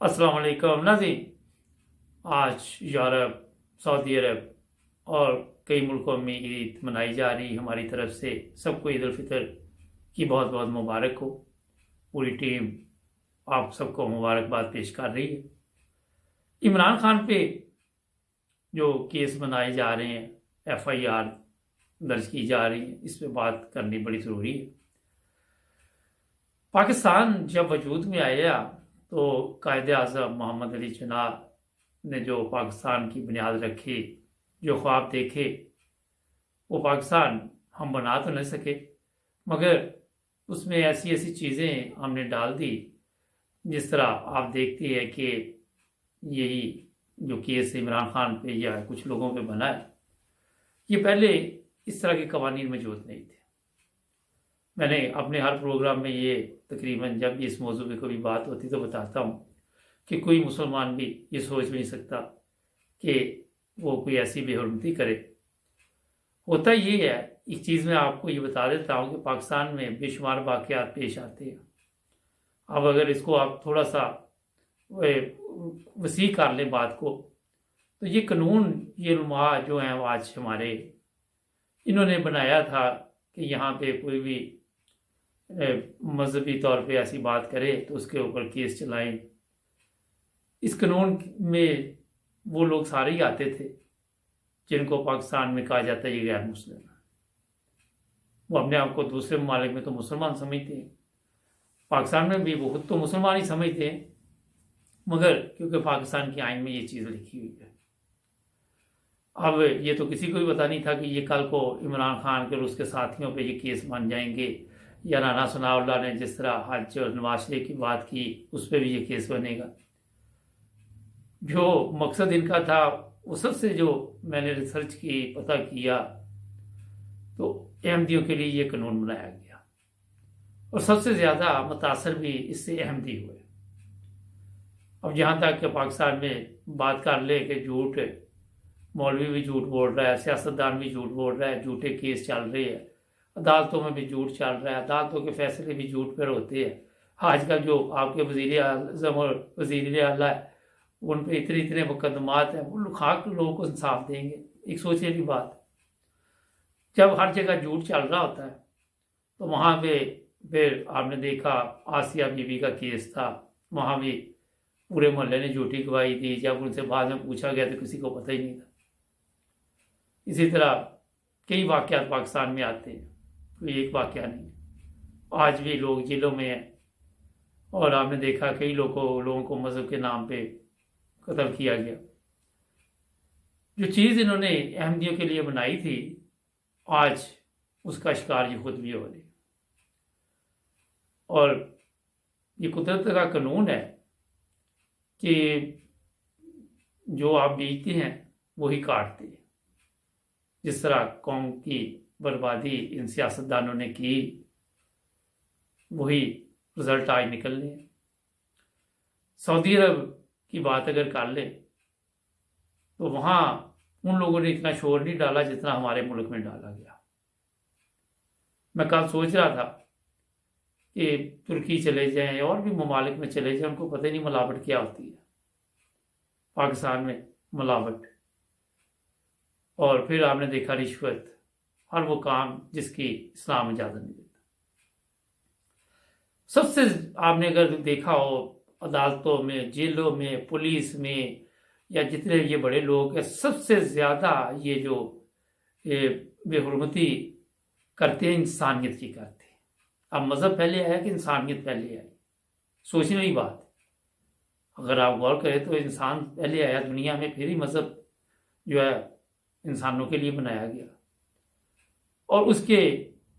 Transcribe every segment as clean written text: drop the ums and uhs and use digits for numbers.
अस्सलाम वालेकुम नाज़रीन। आज यूरोप, सऊदी अरब और कई मुल्कों में ईद मनाई जा रही। हमारी तरफ से सबको ईद उल फितर की बहुत बहुत मुबारक हो। पूरी टीम आप सबको मुबारकबाद पेश कर रही है। इमरान खान पे जो केस बनाए जा रहे हैं, FIR दर्ज की जा रही है, इस पे बात करनी बड़ी ज़रूरी है। पाकिस्तान जब वजूद में आया तो कायदे आज़म मोहम्मद अली जिन्ना ने जो पाकिस्तान की बुनियाद रखी, जो ख्वाब देखे, वो पाकिस्तान हम बना तो नहीं सके, मगर उसमें ऐसी ऐसी चीज़ें हमने डाल दी। जिस तरह आप देखते हैं कि यही जो केस इमरान खान पे या कुछ लोगों पे बना है, ये पहले इस तरह के कवानीन मौजूद नहीं थे। मैंने अपने हर प्रोग्राम में ये तकरीबन जब भी इस मौजू पे कोई बात होती तो बताता हूँ कि कोई मुसलमान भी ये सोच भी नहीं सकता कि वो कोई ऐसी बेहुरमती करे। होता ये है, एक चीज़ मैं आपको ये बता देता हूँ कि पाकिस्तान में बेशुमार वाक़यात पेश आते हैं। अब अगर इसको आप थोड़ा सा वसी कर लें बात को, तो ये कानून, ये नुमा जो हैं आज हमारे, इन्होंने बनाया था कि यहाँ पे कोई भी मजहबी तौर पे ऐसी बात करे तो उसके ऊपर केस चलाएं। इस कानून में वो लोग सारे ही आते थे जिनको पाकिस्तान में कहा जाता है ये गैर मुस्लिम है। वो अपने आप को दूसरे ममालिक में तो मुसलमान समझते हैं, पाकिस्तान में भी बहुत तो मुसलमान ही समझते हैं, मगर क्योंकि पाकिस्तान के आइन में ये चीज़ लिखी हुई है। अब ये तो किसी को भी पता नहीं था कि ये कल को इमरान खान के और उसके साथियों पे ये केस बन जाएंगे, या राना सनाउल्लाह ने जिस तरह हज और नवाज शरीफ की बात की उस पर भी ये केस बनेगा। जो मकसद इनका था, वो सबसे जो मैंने रिसर्च की, पता किया, तो अहमदियों के लिए ये कानून बनाया गया और सबसे ज़्यादा मुतासर भी इससे अहमदी हुए। अब जहाँ तक कि पाकिस्तान में बात कर ले कि झूठ, मौलवी भी झूठ बोल रहा है, सियासतदान भी झूठ बोल रहा है, झूठे केस चल रहे हैं, अदालतों में भी झूठ चल रहा है, अदालतों के फैसले भी झूठ पर होते हैं। आजकल जो आपके वज़ीर आज़म और वज़ीर आला है, उन पर इतने इतने मुकदमात हैं, वो खाक लोगों को इंसाफ देंगे? एक सोचे की बात। जब हर जगह झूठ चल रहा होता है तो वहाँ पे फिर आपने देखा आसिया बीबी का केस था, वहाँ भी पूरे मोहल्ले ने झूठी गवाही दी। जब उनसे बाद में पूछा गया तो किसी को पता ही नहीं था। इसी तरह कई वाक़यात पाकिस्तान में आते हैं, कोई एक वाक़या नहीं। आज भी लोग जेलों में हैं और आपने देखा कई लोगों को मज़हब के नाम पे कत्ल किया गया। जो चीज़ इन्होंने अहमदियों के लिए बनाई थी, आज उसका शिकार ये खुद भी हो रही। और ये कुदरत का कानून है कि जो आप बीजते हैं वही काटते हैं। जिस तरह कौम की बर्बादी इन सियासतदानों ने की, वही रिजल्ट आज निकलने हैं। सऊदी अरब की बात अगर कर ले तो वहाँ उन लोगों ने इतना शोर नहीं डाला जितना हमारे मुल्क में डाला गया। मैं कल सोच रहा था कि तुर्की चले जाएं और भी ममालिक में चले जाएं, उनको पता ही नहीं मिलावट क्या होती है। पाकिस्तान में मिलावट, और फिर आपने देखा रिश्वत, हर वो काम जिसकी इस्लाम इजाज़त नहीं देता। सबसे आपने अगर देखा हो अदालतों में, जेलों में, पुलिस में, या जितने ये बड़े लोग हैं, सबसे ज़्यादा ये जो बेहुरमती करते हैं इंसानियत की करते हैं। अब मज़हब पहले आया कि इंसानियत पहले आई? सोचने वाली बात। अगर आप गौर करें तो इंसान पहले आया दुनिया में, फिर ही मज़हब जो है इंसानों के लिए बनाया गया। और उसके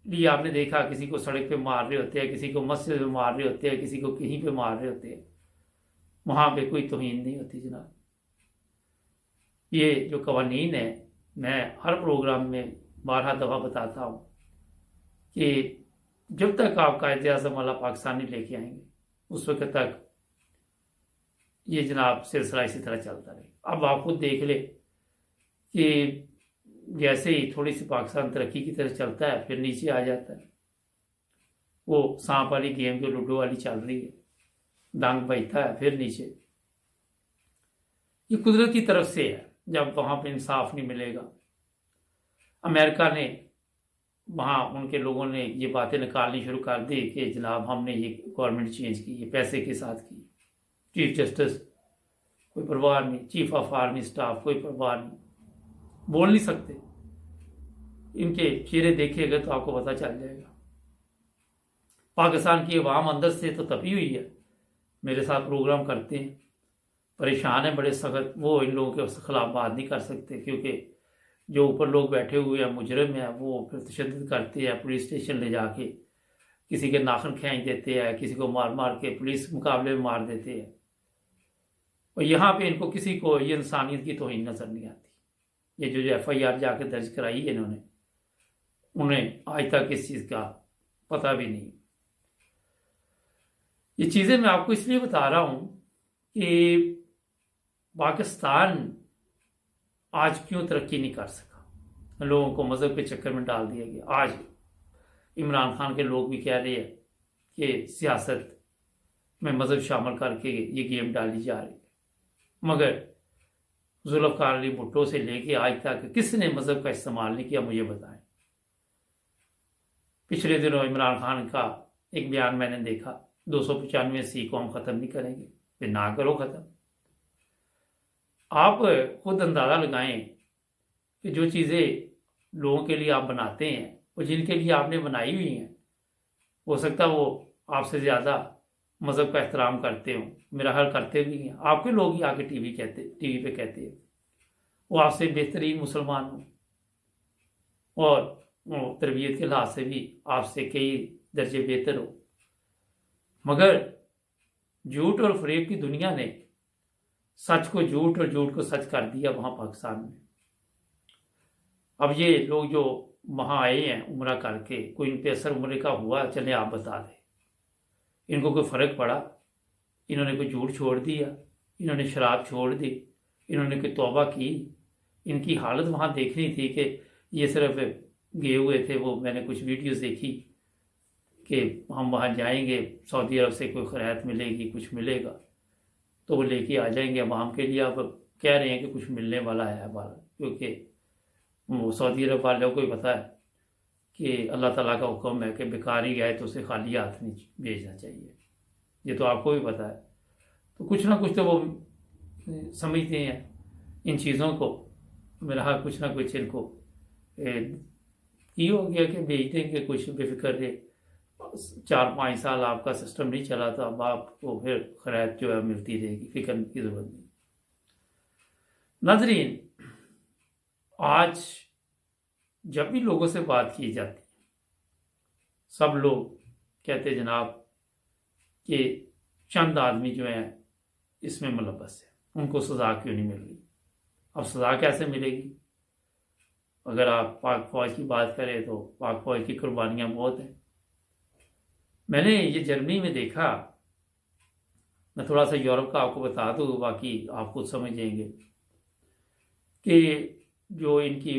लिए आपने देखा किसी को सड़क पे मार रहे होते हैं, किसी को मस्जिद में मार रहे होते हैं, किसी को कहीं पे मार रहे होते हैं, वहाँ पे कोई तौहीन नहीं होती जनाब। ये जो कवानीन है, मैं हर प्रोग्राम में 12 दफ़ा बताता हूँ कि जब तक आप कायदे आज़म वाला पाकिस्तान नहीं लेके आएंगे, उस वक्त तक ये जनाब सिलसिला इसी तरह चलता रहे। अब आप खुद देख ले कि जैसे ही थोड़ी सी पाकिस्तान तरक्की की तरफ चलता है, फिर नीचे आ जाता है। वो सांप वाली गेम जो लूडो वाली चल रही है, दांग बजता है फिर नीचे। ये कुदरत की तरफ से है। जब वहाँ पे इंसाफ नहीं मिलेगा, अमेरिका ने वहाँ उनके लोगों ने ये बातें निकालनी शुरू कर दी कि जनाब हमने ये गवर्नमेंट चेंज की, ये पैसे के साथ की, चीफ जस्टिस कोई परवाह नहीं, चीफ ऑफ आर्मी स्टाफ कोई परवाह नहीं, बोल नहीं सकते। इनके चेहरे देखिएगा तो आपको पता चल जाएगा। पाकिस्तान की अवाम अंदर से तो तपी हुई है, मेरे साथ प्रोग्राम करते हैं, परेशान है बड़े सख्त। वो इन लोगों के खिलाफ बात नहीं कर सकते क्योंकि जो ऊपर लोग बैठे हुए हैं मुजरिम हैं, वो फिर तशद्दुद करते हैं, पुलिस स्टेशन ले जाके किसी के नाखून खींच देते हैं, किसी को मार मार के पुलिस मुकाबले में मार देते हैं। और यहाँ पे इनको किसी को ये इंसानियत की तौहीन नजर नहीं आती। ये जो FIR जाके दर्ज कराई है इन्होंने, उन्हें आज तक इस चीज़ का पता भी नहीं। ये चीज़ें मैं आपको इसलिए बता रहा हूँ कि पाकिस्तान आज क्यों तरक्की नहीं कर सका। लोगों को मज़हब के चक्कर में डाल दिया गया। आज इमरान खान के लोग भी कह रहे हैं कि सियासत में मज़हब शामिल करके ये गेम डाली जा रही है, मगर जुल्फ़िकार अली भुट्टो से लेके आज तक किसने मज़हब का इस्तेमाल नहीं किया, मुझे बताएं। पिछले दिनों इमरान खान का एक बयान मैंने देखा, 295 सी को हम ख़त्म नहीं करेंगे। फिर ना करो ख़त्म। आप खुद अंदाज़ा लगाएं कि जो चीज़ें लोगों के लिए आप बनाते हैं और जिनके लिए आपने बनाई हुई हैं, हो सकता है वो आपसे ज़्यादा मज़हब का एहतराम करते हों, मेरा हल करते भी हैं। आपके लोग ही आके टीवी पे कहते हैं वो आपसे बेहतरीन मुसलमान हो और वो तरबियत के लिहाज से भी आपसे कई दर्जे बेहतर हो, मगर झूठ और फरेब की दुनिया ने सच को झूठ और झूठ को सच कर दिया वहाँ पाकिस्तान में। अब ये लोग जो वहाँ आए हैं उम्रा करके, कोई इन पे असर उम्रे का हुआ, चले आप बता दें, इनको कोई फ़र्क पड़ा? इन्होंने कोई झूठ छोड़ दिया, इन्होंने शराब छोड़ दी, इन्होंने कोई तौबा की? इनकी हालत वहाँ देखनी थी कि ये सिर्फ गए हुए थे। वो मैंने कुछ वीडियोस देखी कि हम वहाँ जाएंगे, सऊदी अरब से कोई खैरियत मिलेगी, कुछ मिलेगा तो वो लेके आ जाएंगे। अब हम के लिए अब कह रहे हैं कि कुछ मिलने वाला है हमारा, क्योंकि वो सऊदी अरब वालों को ही पता है कि अल्लाह ताला का हुक्म है कि बेकारी गए तो उसे खाली हाथ नहीं भेजना चाहिए। ये तो आपको भी पता है। तो कुछ ना कुछ तो वो समझते हैं इन चीज़ों को। मेरा हाँ कुछ ना कुछ इनको ये हो गया कि भेज देंगे कुछ, बेफिक्र रहे। 4-5 साल आपका सिस्टम नहीं चला तो अब आपको फिर खैरियत जो है मिलती रहेगी, फिक्र की जरूरत नहीं। नाज़रीन, आज जब भी लोगों से बात की जाती है, सब लोग कहते जनाब कि चंद आदमी जो हैं इसमें मुलव्वस है, उनको सज़ा क्यों नहीं मिल रही। अब सज़ा कैसे मिलेगी? अगर आप पाक फौज की बात करें तो पाक फौज की कुर्बानियाँ बहुत हैं। मैंने ये जर्मनी में देखा, मैं थोड़ा सा यूरोप का आपको बता दूँ, बाकी आप खुद समझ जाएंगे कि जो इनकी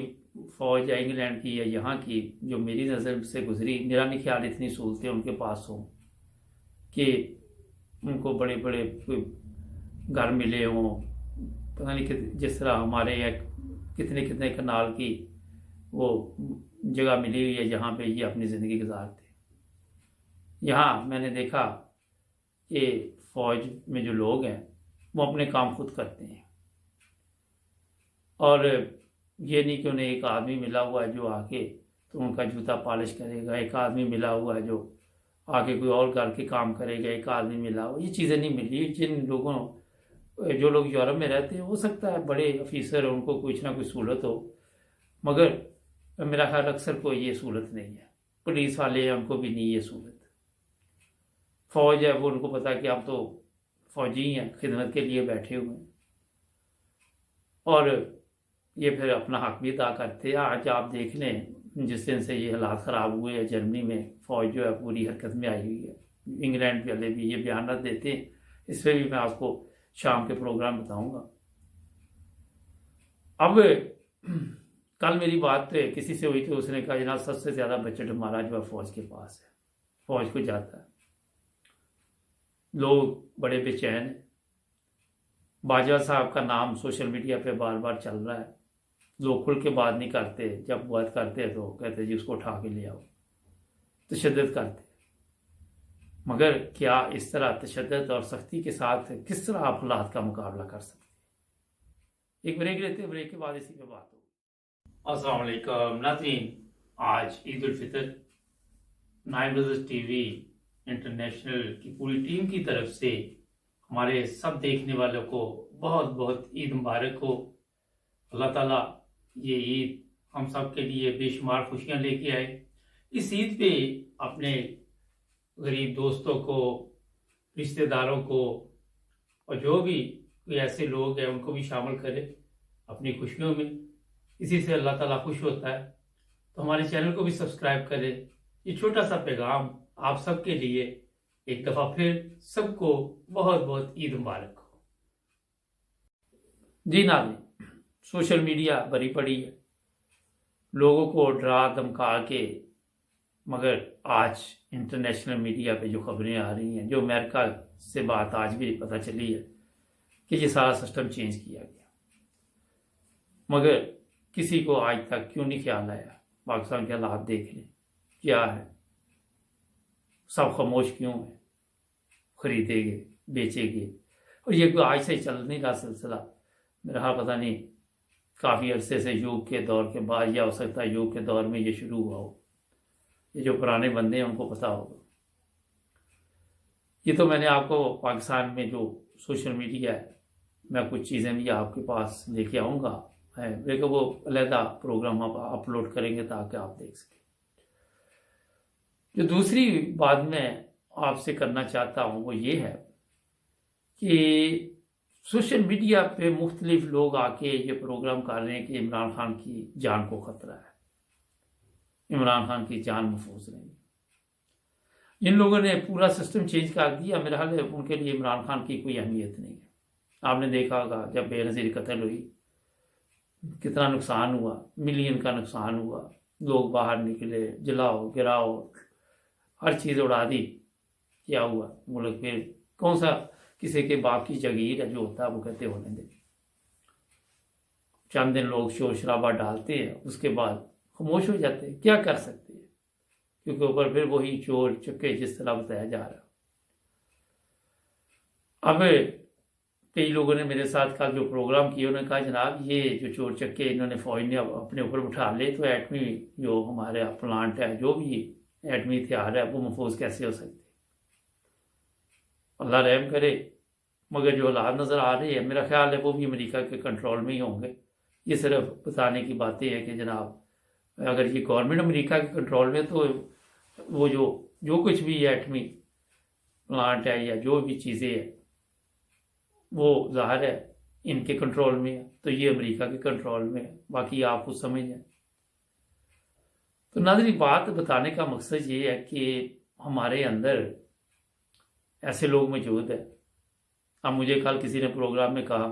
फ़ौज है इंग्लैंड की या यहाँ की, जो मेरी नज़र से गुजरी, मेरा नहीं ख्याल इतनी सहूलतें उनके पास हों कि उनको बड़े बड़े घर मिले हों। पता नहीं कि जिस तरह हमारे यहाँ कितने कितने कनाल की वो जगह मिली हुई है जहाँ पे ये अपनी ज़िंदगी गुजारते। यहाँ मैंने देखा कि फ़ौज में जो लोग हैं वो अपने काम खुद करते हैं, और ये नहीं कि उन्हें एक आदमी मिला हुआ है जो आके तो उनका जूता पॉलिश करेगा, एक आदमी मिला हुआ है जो आके कोई और घर के काम करेगा, एक आदमी मिला हुआ। ये चीज़ें नहीं मिली। जिन लोगों जो लोग यूरोप में रहते हैं, हो सकता है बड़े ऑफिसर उनको कुछ ना कुछ सहूलत हो, मगर मेरा ख्याल अक्सर को ये सहूलत नहीं है। पुलिस वाले हैं उनको भी नहीं ये सहूलत। फ़ौज है वो उनको पता है कि आप तो फ़ौजी हैं, खिदमत के लिए बैठे हुए हैं, और ये फिर अपना हक भी अदा करते हैं। आज आप देख लें, जिस दिन से ये हालात ख़राब हुए हैं जर्मनी में, फ़ौज जो है पूरी हरकत में आई हुई है। इंग्लैंड वाले भी ये बयान देते हैं, इस पर भी मैं आपको शाम के प्रोग्राम बताऊंगा। अब कल मेरी बात किसी से हुई थी, उसने कहा जनाब सबसे ज़्यादा बजट हमारा जो है फ़ौज के पास है, फ़ौज को जाता है। लोग बड़े बेचैन हैं। बाजवा साहब का नाम सोशल मीडिया पे बार बार चल रहा है। लोग खुल के बात नहीं करते, जब बात करते हैं तो कहते जी उसको उठा के ले आओ, तशद्दुद करते। मगर क्या इस तरह तशद्दुद और सख्ती के साथ किस तरह आप हालात का मुकाबला कर सकते हैं? एक ब्रेक लेते हैं, ब्रेक के बाद इसी पे बात होगी। अस्सलाम वालेकुम नाज़रीन, आज Eid ul Fitr 9 brothers TV international की पूरी टीम की तरफ से हमारे सब देखने वालों को बहुत बहुत ईद मुबारक हो। अल्लाह ताला ये ईद हम सब के लिए बेशुमार खुशियां लेके आए। इस ईद पे अपने गरीब दोस्तों को, रिश्तेदारों को और जो भी कोई ऐसे लोग हैं उनको भी शामिल करें अपनी खुशियों में। इसी से अल्लाह ताला खुश होता है। तो हमारे चैनल को भी सब्सक्राइब करें। ये छोटा सा पैगाम आप सबके लिए एक दफ़ा फिर सबको बहुत बहुत ईद मुबारक हो। जी नाज़रीन, सोशल मीडिया भरी पड़ी है लोगों को डरा धमका के, मगर आज इंटरनेशनल मीडिया पे जो खबरें आ रही हैं, जो अमेरिका से बात आज भी पता चली है कि ये सारा सिस्टम चेंज किया गया, मगर किसी को आज तक क्यों नहीं ख्याल आया पाकिस्तान के हालात देख लें क्या है, सब खामोश क्यों है, खरीदेंगे बेचेंगे। और ये कोई आज से चल नहीं रहा सिलसिला, मेरा पता नहीं काफ़ी अरसे से यूग के दौर के बाद, या हो सकता है यूग के दौर में ये शुरू हुआ हो। ये जो पुराने बंदे हैं उनको पता होगा। ये तो मैंने आपको पाकिस्तान में जो सोशल मीडिया है, मैं कुछ चीज़ें भी आपके पास लेके आऊँगा है, लेकिन वो अलहदा प्रोग्राम आप अपलोड करेंगे ताकि आप देख सकें। जो दूसरी बात मैं आपसे करना चाहता हूँ वो ये है कि सोशल मीडिया पे मुख्तलिफ लोग आके ये प्रोग्राम कर रहे हैं कि इमरान खान की जान को ख़तरा है, इमरान खान की जान महफूज नहीं। इन लोगों ने पूरा सिस्टम चेंज कर दिया। मेरा ख्याल है उनके लिए इमरान खान की कोई अहमियत नहीं है। आपने देखा होगा जब बेनज़ीर कत्ल हुई कितना नुकसान हुआ, मिलियन का नुकसान हुआ, लोग बाहर निकले, जलाओ गिराओ हर चीज़ उड़ा दी। क्या हुआ मुल्क में? कौन सा किसी के बाप की जागीर है जो होता है वो कहते होने दे। चंद दिन लोग शोर शराबा डालते हैं, उसके बाद खामोश हो जाते हैं। क्या कर सकते हैं, क्योंकि ऊपर फिर वही चोर चक्के जिस तरह बताया जा रहा। अब कई लोगों ने मेरे साथ कल जो प्रोग्राम किया उन्होंने कहा जनाब ये जो चोर चक्के इन्होंने फौज ने अपने ऊपर उठा ले तो एटमी जो हमारे प्लांट है, जो भी एटमी हथियार है, वो महफूज कैसे हो सकते? अल्लाह रहम करे। मगर जो हालात नज़र आ रहे हैं मेरा ख्याल है वो भी अमेरिका के कंट्रोल में ही होंगे। ये सिर्फ बताने की बातें हैं कि जनाब अगर ये गवर्नमेंट अमेरिका के कंट्रोल में तो वो जो कुछ भी एटमी प्लांट है या जो भी चीज़ें हैं वो ज़ाहिर है इनके कंट्रोल में है, तो ये अमेरिका के कंट्रोल में है। बाकी आप कुछ समझ जाए। तो नाज़रीन, बात बताने का मकसद ये है कि हमारे अंदर ऐसे लोग मौजूद है। अब मुझे कल किसी ने प्रोग्राम में कहा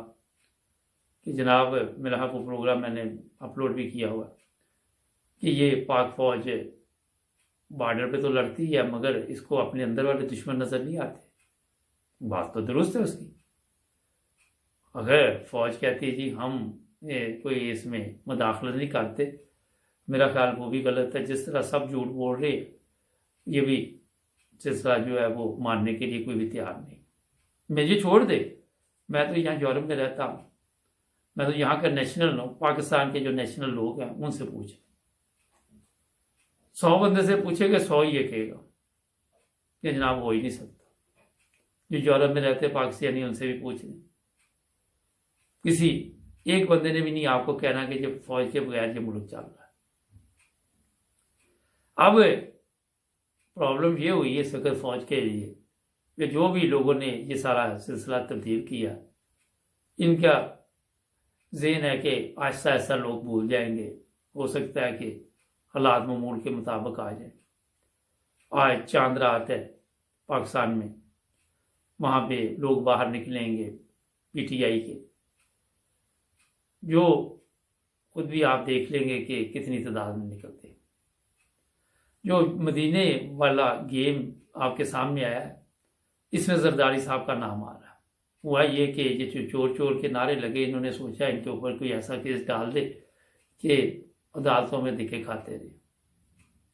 कि जनाब, मेरा वो प्रोग्राम मैंने अपलोड भी किया हुआ कि ये पाक फौज बॉर्डर पे तो लड़ती है मगर इसको अपने अंदर वाले दुश्मन नज़र नहीं आते। बात तो दुरुस्त है उसकी। अगर फौज कहती है जी हम कोई इसमें मुदाखलत नहीं करते, मेरा ख्याल वो भी गलत है। जिस तरह सब झूठ बोल रहे ये भी सिलसिला जो है वो मानने के लिए कोई भी तैयार नहीं। मुझे छोड़ दे, मैं तो यहाँ यूरोप में रहता हूँ, मैं तो यहाँ का नेशनल हूँ। पाकिस्तान के जो नेशनल लोग हैं उनसे पूछे, 100 बंदे से पूछेगा 100 ये कहेगा कि जनाब हो ही नहीं सकता। जो यूरोप में रहते पाकिस्तानी उनसे भी पूछ लें, किसी एक बंदे ने भी नहीं आपको कहना कि जब फौज के बगैर ये मुल्क चल रहा है। अब प्रॉब्लम ये हुई है सकर फौज के लिए कि जो भी लोगों ने ये सारा सिलसिला तब्दील किया, इनका ज़हन है कि आहिस्ता आहिस्ता लोग भूल जाएंगे। हो सकता है कि हालात मामूल के मुताबिक आ जाए। आज चांद रात है पाकिस्तान में, वहाँ पे लोग बाहर निकलेंगे पीटीआई के, जो खुद भी आप देख लेंगे कि कितनी तादाद में निकलते हैं। जो मदीने वाला गेम आपके सामने आया है, इसमें जरदारी साहब का नाम आ रहा है। हुआ ये कि ये जो चोर चोर के नारे लगे, इन्होंने सोचा इनके ऊपर कोई ऐसा केस डाल दे कि अदालतों में धक्के खाते रहे,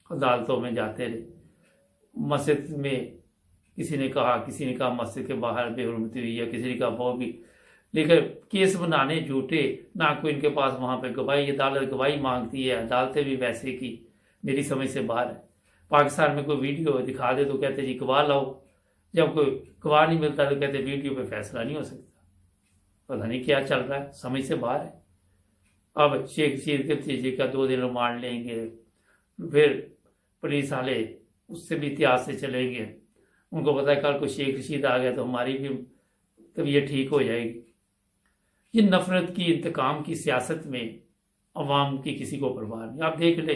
अदालतों में जाते रहे। मस्जिद में किसी ने कहा मस्जिद के बाहर बेहुरमती हुई है, किसी ने कहा वो भी, लेकिन केस बनाने झूठे, ना कोई इनके पास वहाँ पे गवाही, अदालत गवाही मांगती है, अदालतें भी वैसे की मेरी समझ से बाहर है। पाकिस्तान में कोई वीडियो दिखा दे तो कहते जी गवाह लाओ, जब कोई गवाह नहीं मिलता तो कहते वीडियो पे फैसला नहीं हो सकता। पता नहीं क्या चल रहा है, समझ से बाहर है। अब शेख रशीद के भतीजे का 2 दिन रिमांड लेंगे, फिर पुलिस वाले उससे भी इतिहास से चलेंगे, उनको पता है कल को शेख रशीद आ गया तो हमारी भी तबीयत ठीक हो जाएगी। ये नफरत की, इंतकाम की सियासत में अवाम की किसी को परवाह नहीं। आप देख ले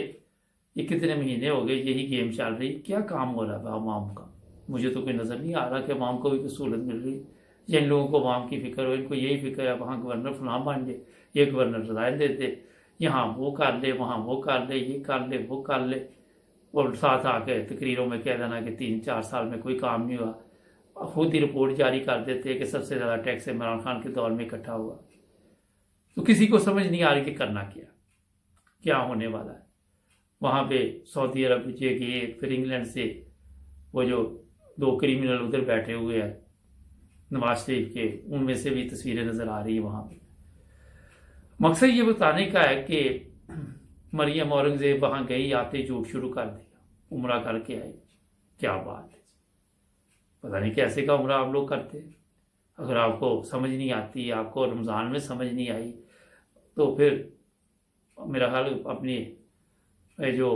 ये कितने महीने हो गए यही गेम चल रही, क्या काम हो रहा है अवाम का? मुझे तो कोई नज़र नहीं आ रहा कि अवाम को भी कोई सहूलत मिल रही। जिन लोगों को अवाम की फिक्र हो, इनको यही फिक्र है वहाँ गवर्नर फलां बन जाए, ये गवर्नर रजायत देते, यहाँ वो कर ले, वहाँ वो कर ले, ये कर ले, वो कर ले, और साथ आके तकरीरों में कह देना कि 3-4 साल में कोई काम नहीं हुआ। खुद ही रिपोर्ट जारी कर देते हैं कि सबसे ज़्यादा टैक्स इमरान खान के दौर में इकट्ठा हुआ। तो किसी को समझ नहीं आ रही कि करना क्या होने वाला है। वहाँ पे सऊदी अरब जे गए, फिर इंग्लैंड से वो जो 2 क्रिमिनल उधर बैठे हुए हैं नवाज शरीफ के, उनमें से भी तस्वीरें नज़र आ रही है वहाँ पे। मकसद ये बताने का है कि मरियम औरंगजेब वहाँ गई, आते झूठ शुरू कर दिया, उम्रा करके आई। क्या बात है, पता नहीं कैसे का उम्रा आप लोग करते हैं। अगर आपको समझ नहीं आती, आपको रमज़ान में समझ नहीं आई, तो फिर मेरा ख्याल अपनी जो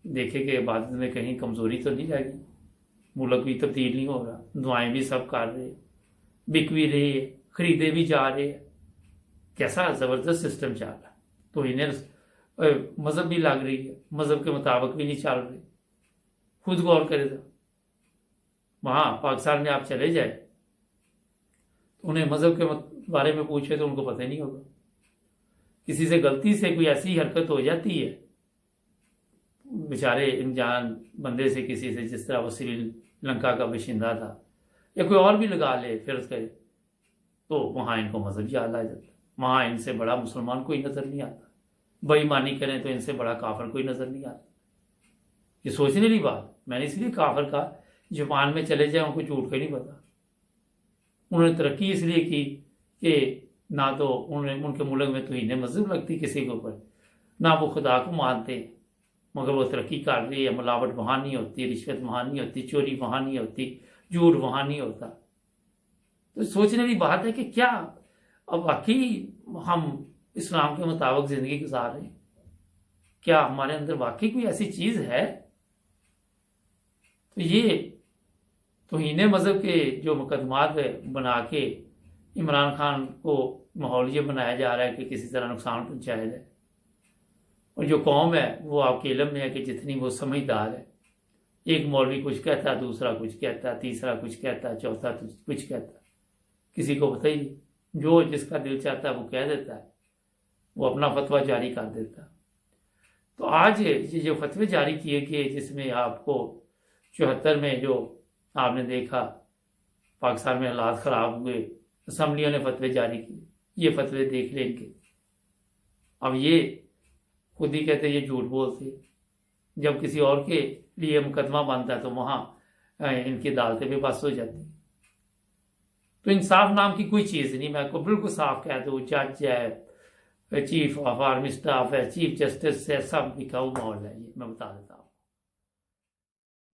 देखे कि इबादत में कहीं कमज़ोरी तो नहीं जाएगी। मुल्क भी तब्दील नहीं हो रहा, दुआएं भी सब कर रहे, बिक भी रही है, खरीदे भी जा रहे हैं, कैसा ज़बरदस्त सिस्टम चल रहा है। तो इन्हें मज़हब भी लग रही है, मज़हब के मुताबिक भी नहीं चल रही। खुद गौर करे तो वहाँ पाकिस्तान में आप चले जाए, उन्हें मज़हब के बारे में पूछे तो उनको पता ही नहीं होगा। किसी से गलती से कोई ऐसी हरकत हो जाती है, बेचारे अनजान बंदे से, किसी से, जिस तरह वो श्रीलंका का बाशिंदा था या कोई और भी लगा ले फिर करे, तो वहाँ इनको मज़हब याद आ जाता है। वहाँ इनसे बड़ा मुसलमान कोई नज़र नहीं आता, बेईमानी करें तो इनसे बड़ा काफिर कोई नज़र नहीं आता। ये सोचने वाली बात। मैंने इसलिए काफिर का जापान में चले जाए, उनको झूठ का नहीं पता। उन्होंने तरक्की इसलिए की कि ना तो उनके मुल्क में तौहीन मज़हब लगती किसी के ऊपर, ना वो खुदा को मानते, मगर वो तरक्की कर रही है। मिलावट वहाँ नहीं होती, रिश्वत वहाँ नहीं होती, चोरी वहाँ नहीं होती, झूठ वहाँ नहीं होता। तो सोचने की बात है कि क्या अब वाकई हम इस्लाम के मुताबिक ज़िंदगी गुजार रहे हैं? क्या हमारे अंदर वाकई कोई ऐसी चीज़ है? तो ये तौहीन मज़हब के जो मुकदमात बना के इमरान खान को माहौल ये बनाया जा रहा है कि किसी तरह नुकसान पहुँचाया जाए। और जो कौम है वो आपके इल्म में है कि जितनी वो समझदार है, एक मौलवी कुछ कहता है, दूसरा कुछ कहता है, तीसरा कुछ कहता है, चौथा कुछ कहता है, किसी को पता ही नहीं। जो जिसका दिल चाहता है वो कह देता है, वो अपना फतवा जारी कर देता है। तो आज ये जो फतवे जारी किए गए, जिसमें आपको 74 में जो आपने देखा पाकिस्तान में हालात ख़राब हुए, असम्बलियों ने फतवे जारी किए, ये फतवे देख लें इनके। अब ये खुद ही कहते ये झूठ बोलते, जब किसी और के लिए मुकदमा बनता है तो वहाँ इनकी अदालतें भी बस हो जाती। तो इंसाफ नाम की कोई चीज़ नहीं। मैं आपको बिल्कुल साफ कह दूँ, जज है, चीफ ऑफ आर्मी स्टाफ है, चीफ जस्टिस है, सब बिकाऊ माहौल है। ये मैं बता देता हूँ।